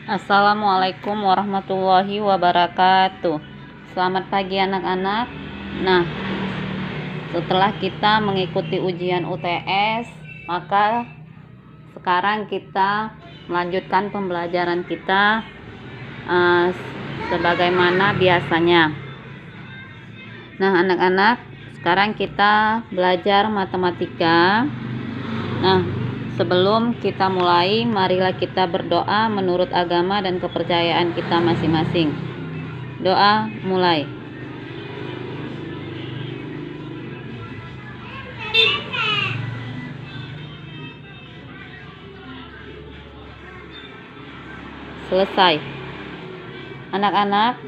Assalamualaikum warahmatullahi wabarakatuh. Selamat pagi anak-anak. Nah, setelah kita mengikuti ujian UTS, maka sekarang kita melanjutkan pembelajaran kita sebagaimana biasanya. Nah, anak-anak, sekarang kita belajar matematika. Nah, sebelum kita mulai, marilah kita berdoa menurut agama dan kepercayaan kita masing-masing. Doa mulai. Selesai. Anak-anak,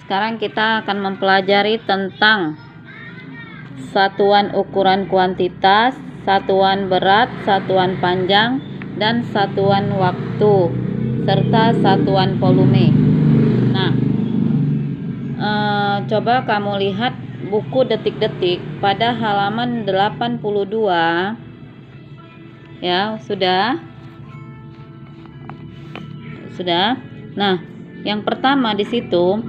sekarang kita akan mempelajari tentang satuan ukuran kuantitas, satuan berat, satuan panjang, dan satuan waktu, serta satuan volume. Nah, coba kamu lihat buku detik-detik pada halaman 82. Ya, sudah. Nah, yang pertama di situ,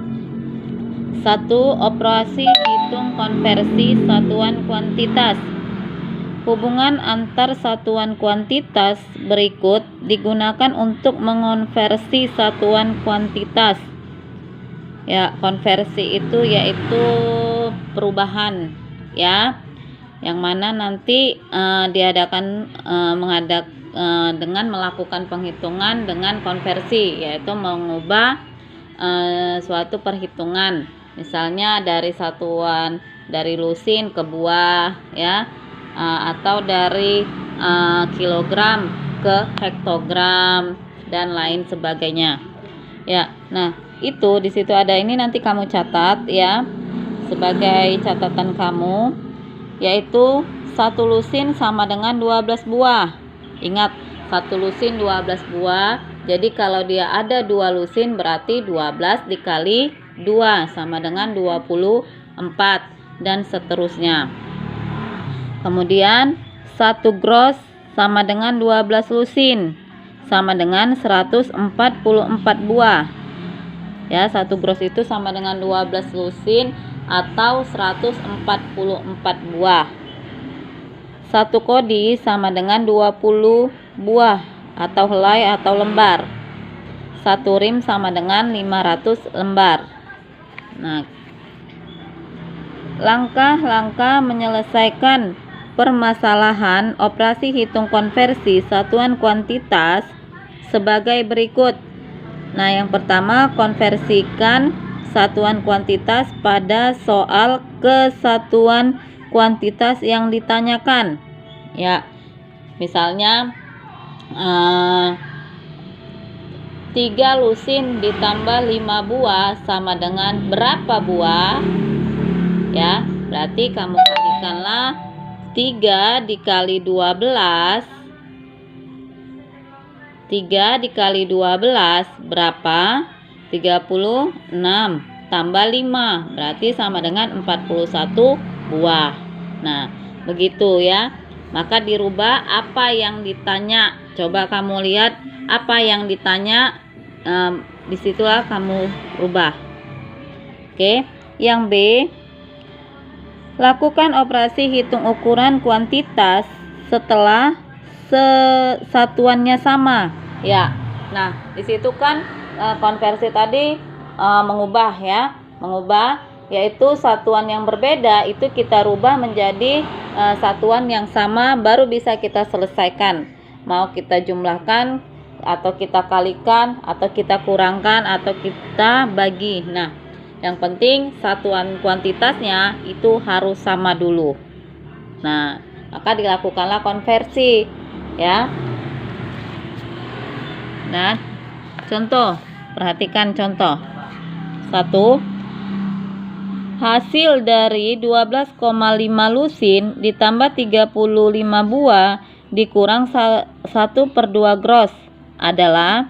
satu, operasi hitung konversi satuan kuantitas. Hubungan antar satuan kuantitas berikut digunakan untuk mengonversi satuan kuantitas. Ya, konversi itu yaitu perubahan, ya, yang mana nanti diadakan dengan melakukan penghitungan dengan konversi, yaitu mengubah suatu perhitungan, misalnya dari satuan dari lusin ke buah, ya, atau dari kilogram ke hektogram dan lain sebagainya. Ya, nah itu di situ ada ini, nanti kamu catat ya sebagai catatan kamu, yaitu satu lusin sama dengan 12 buah. Ingat, satu lusin 12 buah. Jadi kalau dia ada 2 lusin berarti 12 dikali 2 sama dengan 24 dan seterusnya. Kemudian 1 gros sama dengan 12 lusin sama dengan 144 buah. Ya, 1 gros itu sama dengan 12 lusin atau 144 buah. 1 kodi sama dengan 20 buah atau helai atau lembar. 1 rim sama dengan 500 lembar. Nah, langkah-langkah menyelesaikan permasalahan operasi hitung konversi satuan kuantitas sebagai berikut. Nah, yang pertama, konversikan satuan kuantitas pada soal kesatuan kuantitas yang ditanyakan. Ya, misalnya 3 lusin ditambah 5 buah sama dengan berapa buah? Ya, berarti kamu kalikanlah 3 dikali 12. 3 dikali 12 berapa? 36 tambah 5 berarti sama dengan 41 buah. Nah, begitu ya. Maka dirubah apa yang ditanya. Coba kamu lihat apa yang ditanya, disitulah kamu rubah. Oke, yang B, lakukan operasi hitung ukuran kuantitas setelah satuannya sama. Ya, nah disitu kan konversi tadi mengubah, yaitu satuan yang berbeda itu kita rubah menjadi satuan yang sama, baru bisa kita selesaikan. Mau kita jumlahkan atau kita kalikan atau kita kurangkan atau kita bagi. Nah, yang penting satuan kuantitasnya itu harus sama dulu. Nah, maka dilakukanlah konversi, ya. Nah, contoh, perhatikan contoh. 1, hasil dari 12,5 lusin ditambah 35 buah dikurang 1/2 gros adalah,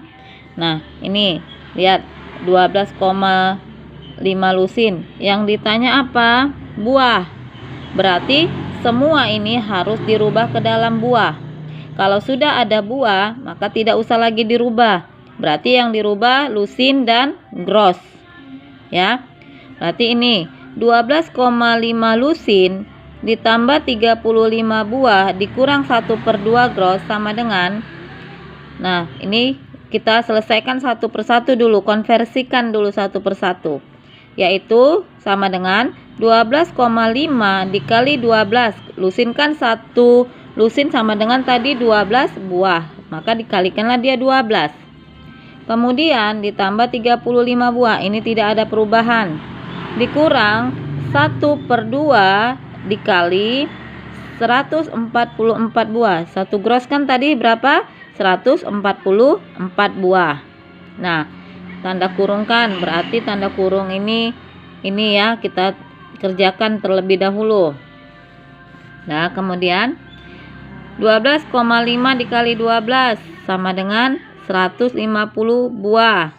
nah ini lihat 12,5 lusin, yang ditanya apa? Buah. Berarti semua ini harus dirubah ke dalam buah. Kalau sudah ada buah, maka tidak usah lagi dirubah. Berarti yang dirubah lusin dan gross. Ya. Berarti ini 12,5 lusin ditambah 35 buah dikurang 1/2 gross sama dengan, nah ini kita selesaikan satu persatu dulu, konversikan dulu satu persatu, yaitu sama dengan 12,5 dikali 12, lusin kan 1 lusin sama dengan tadi 12 buah, maka dikalikanlah dia 12, kemudian ditambah 35 buah, ini tidak ada perubahan, dikurang 1/2 dikali 144 buah. 1 gross kan tadi berapa? 144 buah. Nah, tanda kurung kan, berarti tanda kurung ini ya kita kerjakan terlebih dahulu. Nah, kemudian 12,5 dikali 12 sama dengan 150 buah.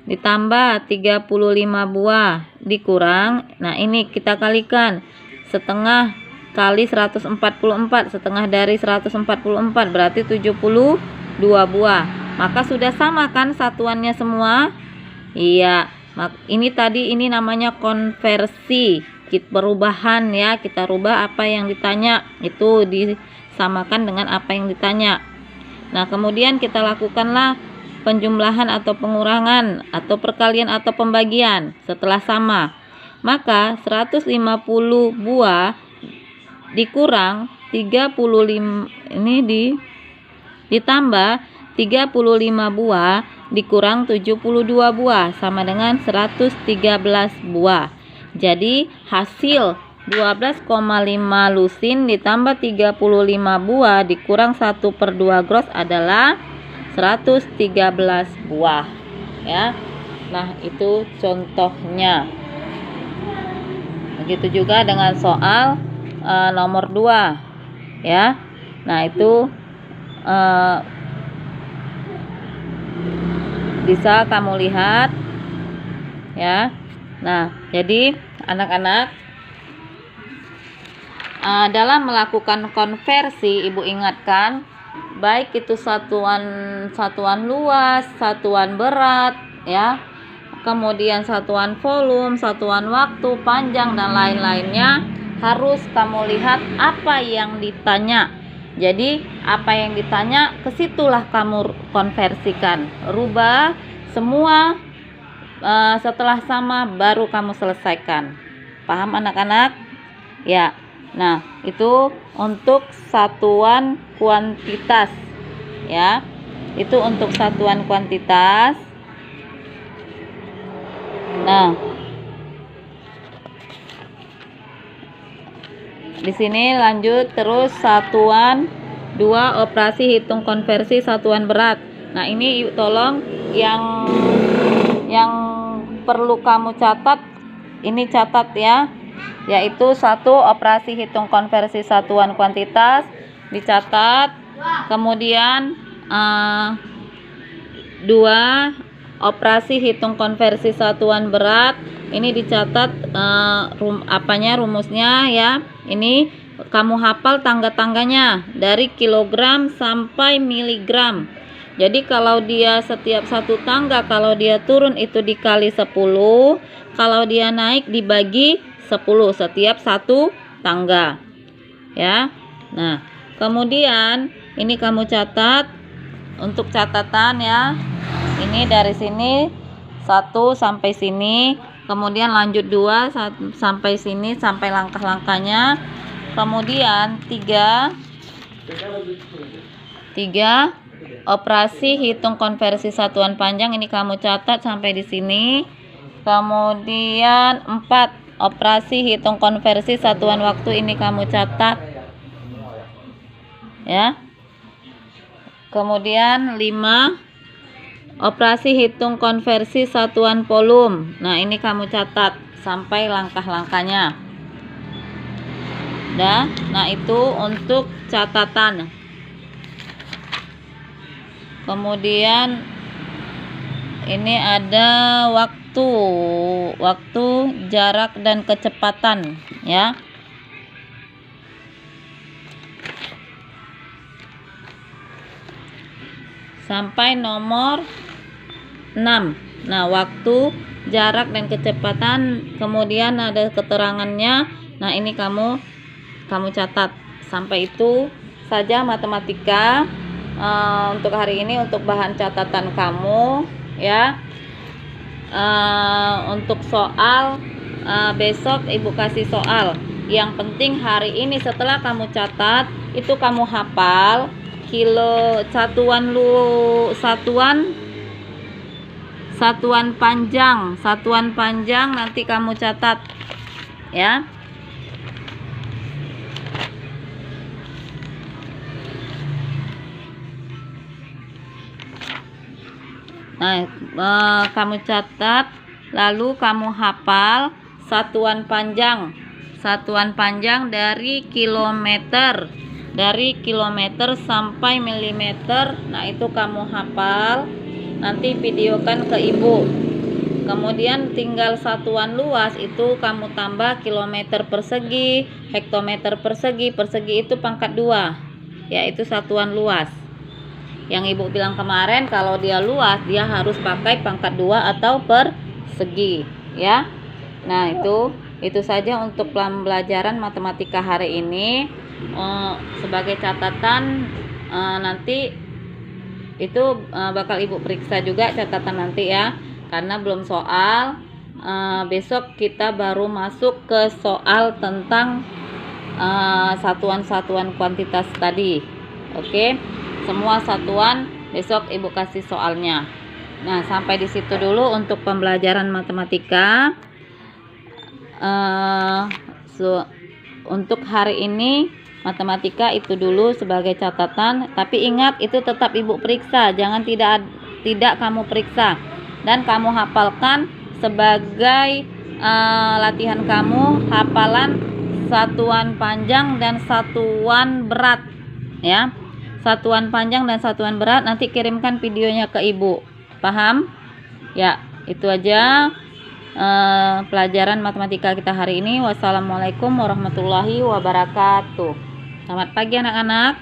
Ditambah 35 buah dikurang, nah ini kita kalikan, setengah kali 144, setengah dari 144 berarti 72 buah, maka sudah sama kan satuannya semua? Iya, ini tadi ini namanya konversi, perubahan ya, kita rubah apa yang ditanya, itu disamakan dengan apa yang ditanya. Nah, kemudian kita lakukanlah penjumlahan atau pengurangan atau perkalian atau pembagian setelah sama. Maka 150 buah dikurang 35 ini ditambah 35 buah dikurang 72 buah sama dengan 113 buah. Jadi hasil 12,5 lusin ditambah 35 buah dikurang 1/2 gross adalah 113 buah ya. Nah, itu contohnya. Begitu juga dengan soal nomor 2 ya. Nah, itu bisa kamu lihat ya. Nah, jadi anak-anak dalam melakukan konversi, Ibu ingatkan, baik itu satuan luas, satuan berat ya, kemudian satuan volume, satuan waktu, panjang dan lain-lainnya, harus kamu lihat apa yang ditanya. Jadi apa yang ditanya kesitulah kamu konversikan, rubah semua, setelah sama baru kamu selesaikan. Paham anak-anak? Ya. Nah, itu untuk satuan kuantitas ya. Itu untuk satuan kuantitas. Nah, di sini lanjut terus satuan 2, operasi hitung konversi satuan berat. Nah, ini tolong yang perlu kamu catat, ini catat ya, yaitu 1 operasi hitung konversi satuan kuantitas dicatat, kemudian 2 operasi hitung konversi satuan berat ini dicatat, rumusnya ya. Ini kamu hafal tangga-tangganya dari kilogram sampai miligram. Jadi kalau dia setiap satu tangga, kalau dia turun itu dikali 10, kalau dia naik dibagi 10 setiap satu tangga ya. Nah, kemudian ini kamu catat untuk catatan ya. Ini dari sini 1 sampai sini, kemudian lanjut 2 sampai sini sampai langkah-langkahnya, kemudian 3 operasi hitung konversi satuan panjang, ini kamu catat sampai di sini. Kemudian 4 operasi hitung konversi satuan waktu, ini kamu catat ya. Kemudian 5 operasi hitung konversi satuan volume, nah ini kamu catat sampai langkah-langkahnya. Nah itu untuk catatan. Kemudian ini ada waktu, jarak dan kecepatan ya. sampai nomor 6. Nah, waktu, jarak dan kecepatan, kemudian ada keterangannya. Nah, ini kamu catat. Sampai itu saja matematika untuk hari ini, untuk bahan catatan kamu ya. Untuk soal besok Ibu kasih soal. Yang penting hari ini setelah kamu catat itu kamu hafal kilo, satuan panjang nanti kamu catat ya. Nah, kamu catat, lalu kamu hafal satuan panjang dari kilometer sampai milimeter. Nah, itu kamu hafal, nanti videokan ke Ibu. Kemudian tinggal satuan luas itu kamu tambah kilometer persegi, hektometer persegi itu pangkat 2 yaitu satuan luas. Yang Ibu bilang kemarin, kalau dia luas dia harus pakai pangkat 2 atau persegi ya. Nah, itu saja untuk pembelajaran matematika hari ini. Sebagai catatan, nanti itu bakal Ibu periksa juga catatan nanti ya, karena belum soal. Besok kita baru masuk ke soal tentang satuan-satuan kuantitas tadi. Oke, semua satuan besok Ibu kasih soalnya. Nah, sampai di situ dulu untuk pembelajaran matematika. Untuk hari ini matematika itu dulu sebagai catatan, tapi ingat itu tetap Ibu periksa, jangan tidak kamu periksa, dan kamu hafalkan sebagai latihan kamu, hafalan satuan panjang dan satuan berat ya. Satuan panjang dan satuan berat, nanti kirimkan videonya ke Ibu. Paham? Ya, itu aja pelajaran matematika kita hari ini. Wassalamualaikum warahmatullahi wabarakatuh. Selamat pagi anak-anak.